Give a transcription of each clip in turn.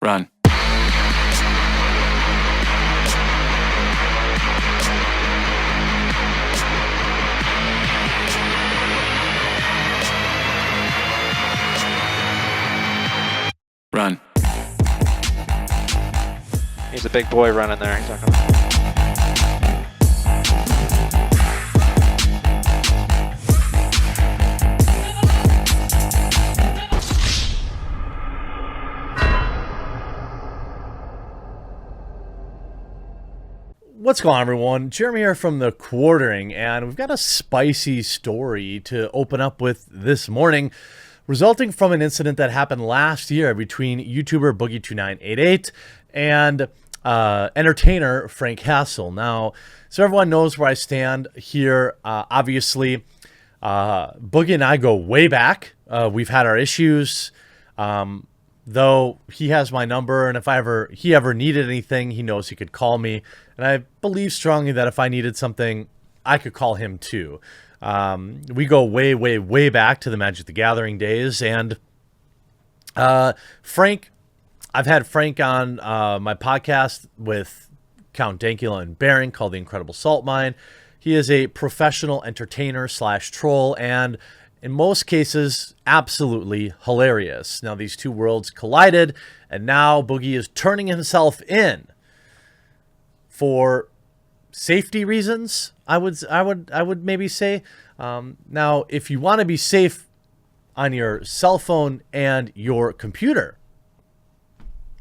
Run. Run. He's a big boy running there. He's not gonna... What's going on, everyone? Jeremy here from The Quartering, and we've got a spicy story to open up with this morning, resulting from an incident that happened last year between YouTuber Boogie2988 and entertainer Frank Hassel. Now, so everyone knows where I stand here. Obviously, Boogie and I go way back. We've had our issues. Though he has my number, and if he ever needed anything, he knows he could call me. And I believe strongly that if I needed something, I could call him too. We go way, way, way back to the Magic the Gathering days. And Frank, I've had Frank on my podcast with Count Dankula and Baron called The Incredible Salt Mine. He is a professional entertainer / troll, and in most cases, absolutely hilarious. Now, these two worlds collided, and now Boogie is turning himself in for safety reasons. I would maybe say. Now, if you want to be safe on your cell phone and your computer,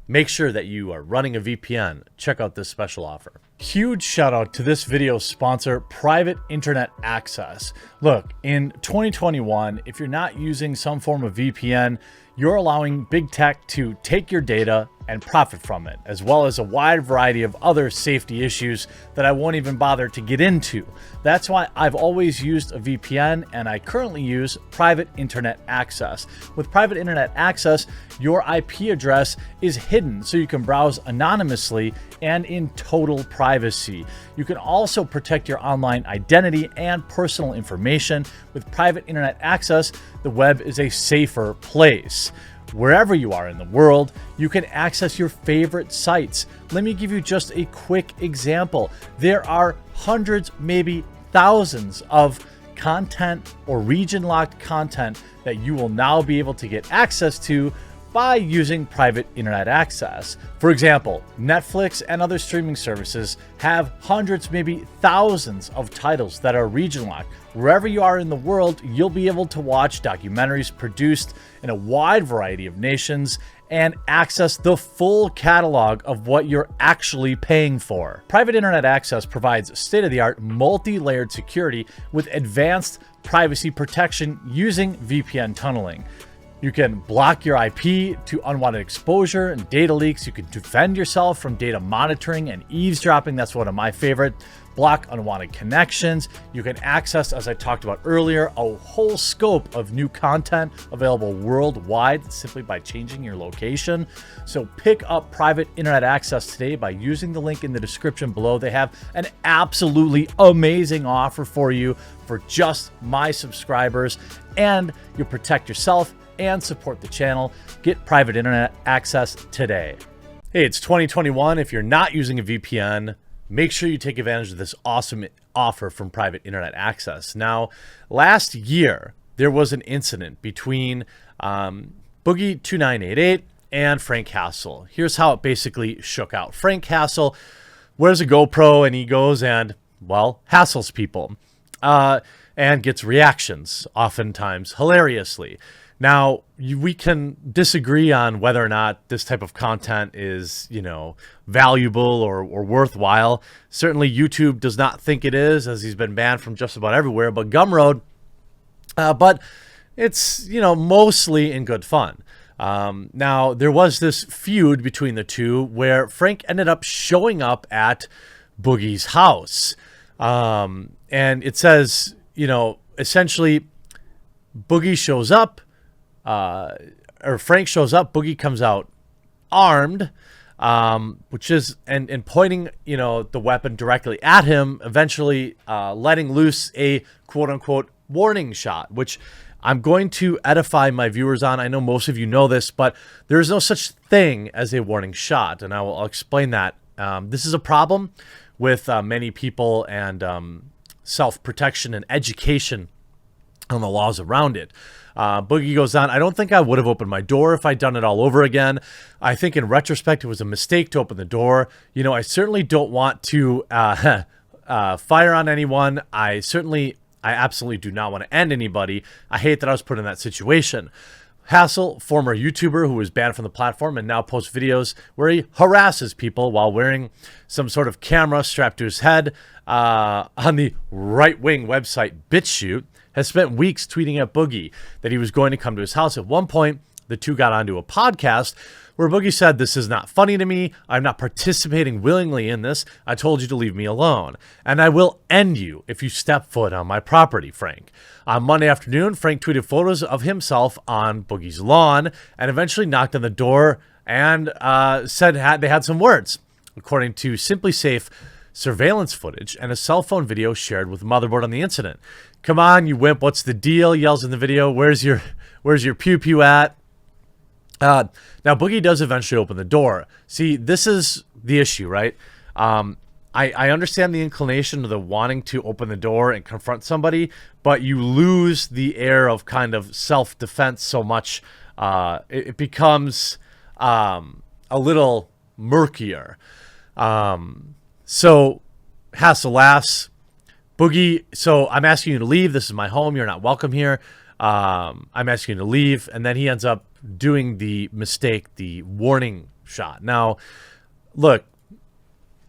make sure that you are running a VPN. Check out this special offer. Huge shout out to this video sponsor, Private Internet Access. Look, in 2021, if you're not using some form of VPN, you're allowing big tech to take your data and profit from it, as well as a wide variety of other safety issues that I won't even bother to get into. That's why I've always used a VPN, and I currently use Private Internet Access. With Private Internet Access, your IP address is hidden so you can browse anonymously and in total privacy. You can also protect your online identity and personal information. With Private Internet Access, the web is a safer place. Wherever you are in the world, you can access your favorite sites. Let me give you just a quick example. There are hundreds, maybe thousands of content or region-locked content that you will now be able to get access to by using Private Internet Access. For example, Netflix and other streaming services have hundreds, maybe thousands of titles that are region-locked. Wherever you are in the world, you'll be able to watch documentaries produced in a wide variety of nations and access the full catalog of what you're actually paying for. Private Internet Access provides state-of-the-art multi-layered security with advanced privacy protection using VPN tunneling. You can block your IP to unwanted exposure and data leaks. You can defend yourself from data monitoring and eavesdropping. That's one of my favorite. Block unwanted connections. You can access, as I talked about earlier, a whole scope of new content available worldwide simply by changing your location. So pick up Private Internet Access today by using the link in the description below. They have an absolutely amazing offer for you for just my subscribers, and you'll protect yourself and support the channel. Get Private Internet Access today. Hey, it's 2021. If you're not using a VPN, make sure you take advantage of this awesome offer from Private Internet Access. Now, last year, there was an incident between Boogie2988 and Frank Hassel. Here's how it basically shook out. Frank Hassel wears a GoPro and he goes and, well, hassles people and gets reactions, oftentimes hilariously. Now, we can disagree on whether or not this type of content is, valuable or worthwhile. Certainly, YouTube does not think it is, as he's been banned from just about everywhere but Gumroad. But it's, mostly in good fun. Now, there was this feud between the two where Frank ended up showing up at Boogie's house. And it says, essentially, Boogie shows up. Or Frank shows up, Boogie comes out armed, which is, and pointing, the weapon directly at him, eventually letting loose a quote unquote warning shot, which I'm going to edify my viewers on. I know most of you know this, but there is no such thing as a warning shot, and I'll explain that. This is a problem with many people and self-protection and education on the laws around it. Boogie goes on, I don't think I would have opened my door if I'd done it all over again. I think in retrospect, it was a mistake to open the door. You know, I certainly don't want to fire on anyone. I absolutely do not want to end anybody. I hate that I was put in that situation. Hassel, former YouTuber who was banned from the platform and now posts videos where he harasses people while wearing some sort of camera strapped to his head on the right-wing website BitChute, has spent weeks tweeting at Boogie that he was going to come to his house. At one point, the two got onto a podcast where Boogie said, "This is not funny to me. I'm not participating willingly in this. I told you to leave me alone. And I will end you if you step foot on my property, Frank." On Monday afternoon, Frank tweeted photos of himself on Boogie's lawn and eventually knocked on the door and said they had some words. According to Simply Safe surveillance footage and a cell phone video shared with Motherboard on the incident. "Come on, you wimp, what's the deal?" yells in the video. Where's your pew-pew at?" Now, Boogie does eventually open the door. See, this is the issue, right? I understand the inclination of the wanting to open the door and confront somebody, but you lose the air of kind of self-defense so much. It becomes a little murkier. So, Hassel laughs. Boogie, so I'm asking you to leave. This is my home. You're not welcome here. I'm asking you to leave. And then he ends up doing the mistake, the warning shot. Now, look,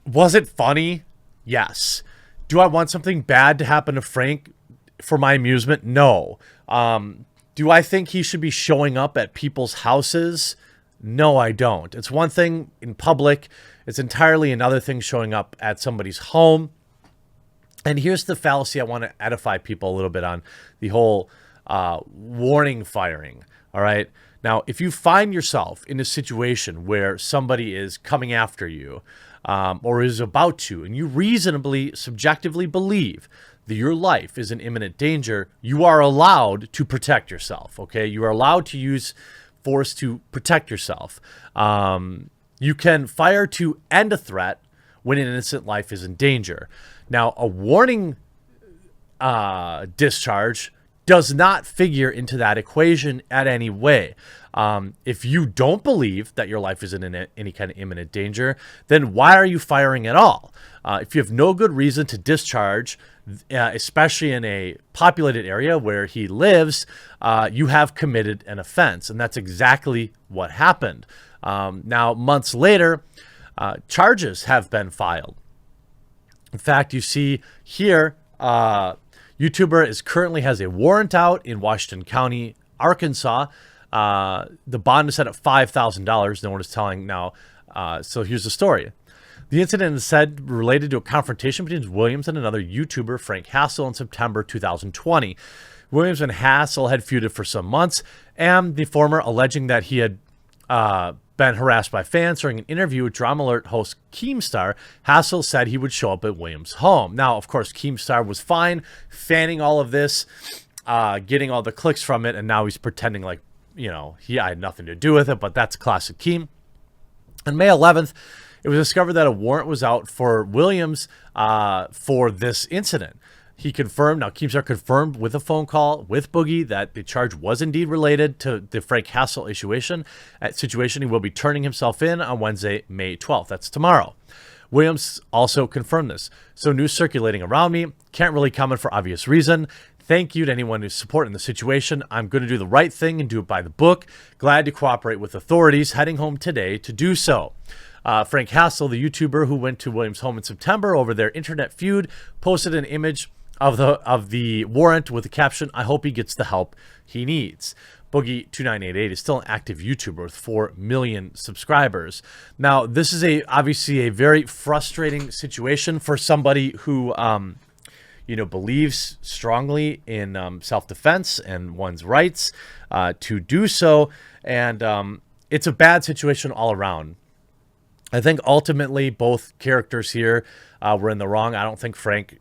was it funny? Yes. Do I want something bad to happen to Frank for my amusement? No. Do I think he should be showing up at people's houses? No, I don't. It's one thing in public. It's entirely another thing showing up at somebody's home. And here's the fallacy I want to edify people a little bit on, the whole warning firing. All right. Now, if you find yourself in a situation where somebody is coming after you or is about to, and you reasonably, subjectively believe that your life is in imminent danger, you are allowed to protect yourself. Okay. You are allowed to use force to protect yourself. You can fire to end a threat when an innocent life is in danger. Now, a warning discharge does not figure into that equation at any way. If you don't believe that your life is in any kind of imminent danger, then why are you firing at all? If you have no good reason to discharge, especially in a populated area where he lives, you have committed an offense. And that's exactly what happened. Now, months later, charges have been filed. In fact, you see here, YouTuber currently has a warrant out in Washington County, Arkansas. The bond is set at $5,000. No one is telling now. So here's the story. The incident is said related to a confrontation between Williams and another YouTuber, Frank Hassel, in September 2020. Williams and Hassel had feuded for some months, and the former alleging that he had been harassed by fans during an interview with Drama Alert host Keemstar. Hassel said he would show up at Williams' home. Now, of course, Keemstar was fine, fanning all of this, getting all the clicks from it, and now he's pretending like, you know, he had nothing to do with it, but that's classic Keem. On May 11th, it was discovered that a warrant was out for Williams for this incident. He confirmed, now Keemstar confirmed with a phone call with Boogie that the charge was indeed related to the Frank Hassel situation. He will be turning himself in on Wednesday, May 12th. That's tomorrow. Williams also confirmed this. So news circulating around me. Can't really comment for obvious reason. Thank you to anyone who's supporting the situation. I'm going to do the right thing and do it by the book. Glad to cooperate with authorities. Heading home today to do so. Frank Hassel, the YouTuber who went to Williams' home in September over their internet feud, posted an image of the warrant with the caption, "I hope he gets the help he needs." Boogie2988 is still an active YouTuber with 4 million subscribers. Now, this is obviously a very frustrating situation for somebody who believes strongly in self-defense and one's rights to do so, and it's a bad situation all around. I think ultimately both characters here were in the wrong. I don't think Frank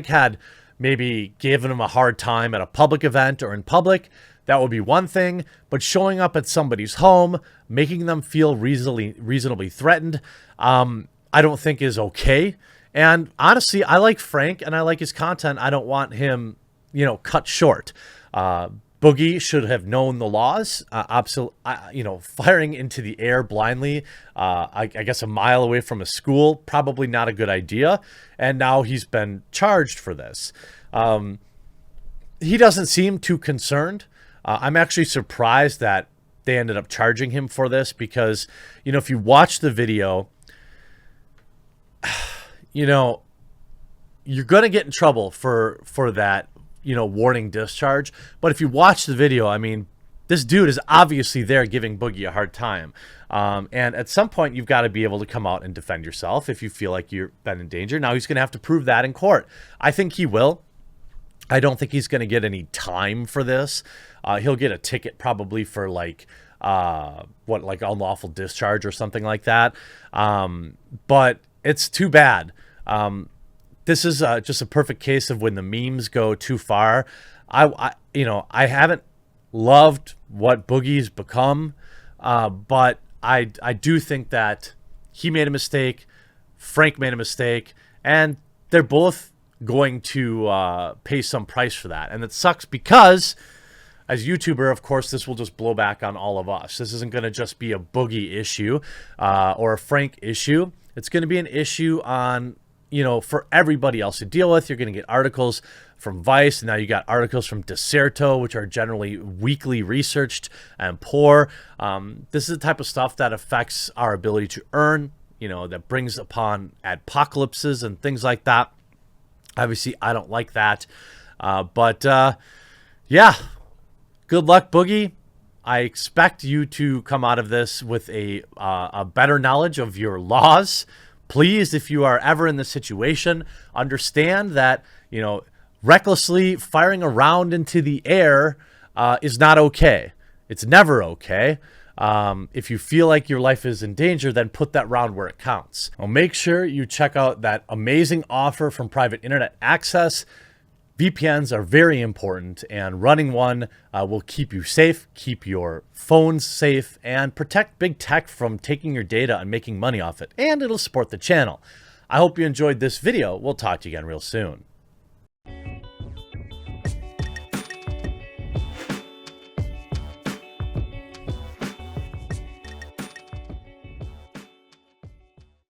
had maybe giving him a hard time at a public event or in public, that would be one thing. But showing up at somebody's home, making them feel reasonably threatened, I don't think is okay. And honestly, I like Frank and I like his content. I don't want him, cut short. Boogie should have known the laws. Firing into the air blindly, I guess a mile away from a school, probably not a good idea. And now he's been charged for this. He doesn't seem too concerned. I'm actually surprised that they ended up charging him for this because, if you watch the video, you're going to get in trouble for that, warning discharge. But if you watch the video, I mean, this dude is obviously there giving Boogie a hard time. And at some point, you've got to be able to come out and defend yourself if you feel like you've been in danger. Now he's going to have to prove that in court. I think he will. I don't think he's going to get any time for this. He'll get a ticket probably for like unlawful discharge or something like that. But it's too bad. This is just a perfect case of when the memes go too far. I haven't loved what Boogie's become, but I do think that he made a mistake, Frank made a mistake, and they're both going to pay some price for that. And it sucks because as a YouTuber, of course, this will just blow back on all of us. This isn't going to just be a Boogie issue or a Frank issue. It's going to be an issue on, for everybody else to deal with. You're going to get articles from Vice. And now you got articles from Deserto, which are generally weakly researched and poor. This is the type of stuff that affects our ability to earn, that brings upon apocalypses and things like that. Obviously, I don't like that. But yeah, good luck, Boogie. I expect you to come out of this with a better knowledge of your laws. Please, if you are ever in this situation, understand that, recklessly firing a round into the air is not okay. It's never okay. If you feel like your life is in danger, then put that round where it counts. Well, make sure you check out that amazing offer from Private Internet Access. VPNs are very important, and running one will keep you safe, keep your phones safe, and protect big tech from taking your data and making money off it. And it'll support the channel. I hope you enjoyed this video. We'll talk to you again real soon.